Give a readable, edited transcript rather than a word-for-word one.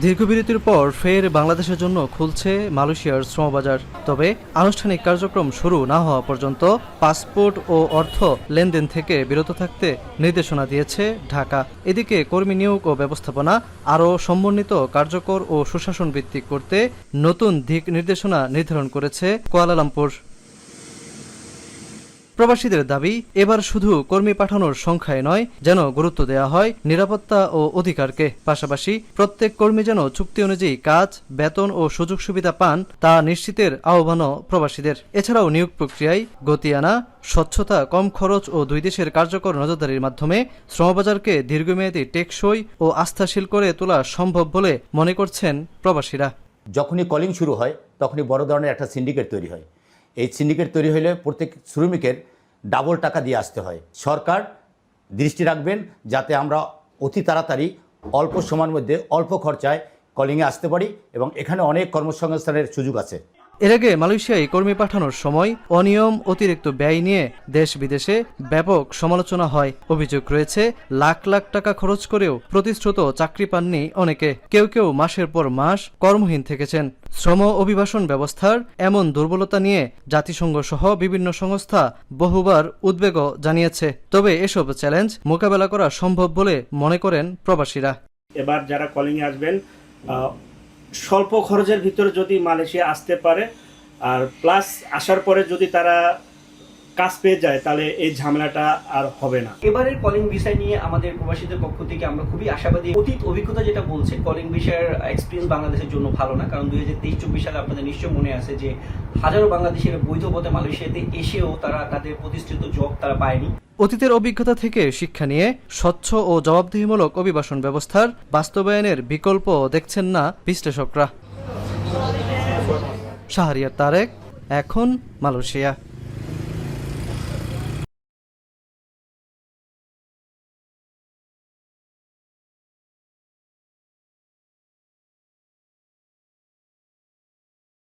দীর্ঘবিরতির পর ফের বাংলাদেশের জন্য খুলছে মালয়েশিয়ার শ্রমবাজার। তবে আনুষ্ঠানিক কার্যক্রম শুরু না হওয়া পর্যন্ত পাসপোর্ট ও অর্থ লেনদেন থেকে বিরত থাকতে নির্দেশনা দিয়েছে ঢাকা। এদিকে কর্মী নিয়োগ ও ব্যবস্থাপনা আরও সমন্বিত, কার্যকর ও সুশাসন ভিত্তিক করতে নতুন দিক নির্দেশনা নির্ধারণ করেছে কুয়ালালামপুর। প্রবাসীদের দাবি, এবার শুধু কর্মী পাঠানোর সংখ্যায় নয়, যেন গুরুত্ব দেওয়া হয় নিরাপত্তা ও অধিকারকে। পাশাপাশি প্রত্যেক কর্মী যেন চুক্তি অনুযায়ী কাজ, বেতন ও সুযোগ সুবিধা পান, তা নিশ্চিতের আহ্বানও প্রবাসীদের। এছাড়াও নিয়োগ প্রক্রিয়ায় গতি আনা, স্বচ্ছতা, কম খরচ ও দুই দেশের কার্যকর নজরদারির মাধ্যমে শ্রমবাজারকে দীর্ঘমেয়াদী, টেকসই ও আস্থাশীল করে তোলা সম্ভব বলে মনে করছেন প্রবাসীরা। যখনই কলিং শুরু হয় তখনই বড় ধরনের একটা সিন্ডিকেট তৈরি হয়। এই সিন্ডিকেট তৈরি হলে প্রত্যেক শ্রমিকের ডাবল টাকা দিয়ে আসতে হয়। সরকার দৃষ্টি রাখবেন যাতে আমরা অতি তাড়াতাড়ি অল্প সময়ের মধ্যে অল্প খরচায় কলিংয়ে আসতে পারি, এবং এখানে অনেক কর্মসংস্থানের সুযোগ আছে। এর আগে মালয়েশিয়ায় কর্মী পাঠানোর সময় অনিয়ম, অতিরিক্ত ব্যয় নিয়ে দেশ বিদেশে ব্যাপক সমালোচনা হয়। অভিযোগ রয়েছে, লাখ লাখ টাকা খরচ করেও প্রতিশ্রুত চাকরি পাননি অনেকে। কেউ কেউ মাসের পর মাস কর্মহীন থেকেছেন। শ্রম অভিবাসন ব্যবস্থার এমন দুর্বলতা নিয়ে জাতিসংঘ সহ বিভিন্ন সংস্থা বহুবার উদ্বেগও জানিয়েছে। তবে এসব চ্যালেঞ্জ মোকাবেলা করা সম্ভব বলে মনে করেন প্রবাসীরা। এবার যারা কলিংয়ে আসবেন, স্বল্প খরচের ভিতরে যদি মালয়েশিয়া আসতে পারে, আর প্লাস আসার পরে যদি তারা কাজ পেয়ে যায়, তাহলে এই ঝামেলাটা আর হবে না। এবারের কলিং ভিসা নিয়ে আমাদের প্রবাসীদের পক্ষ থেকে আমরা খুবই আশাবাদী। অতীত অভিজ্ঞতা যেটা বলছে, কলিং ভিসার এক্সপিরিয়েন্স বাংলাদেশের জন্য ভালো না, কারণ 2023-24 সালে আপনাদের নিশ্চয় মনে আছে যে হাজারো বাংলাদেশের বৈধ পথে মালয়েশিয়াতে এসেও তারা তাদের প্রতিষ্ঠিত জব তারা পায়নি। অতীতের অভিজ্ঞতা থেকে শিক্ষা নিয়ে স্বচ্ছ ও জবাবদিহিমূলক অভিবাসন ব্যবস্থার বাস্তবায়নের বিকল্প দেখছেন না বিশ্লেষকরা। শাহরিয়ার তারেক, এখন মালয়েশিয়া।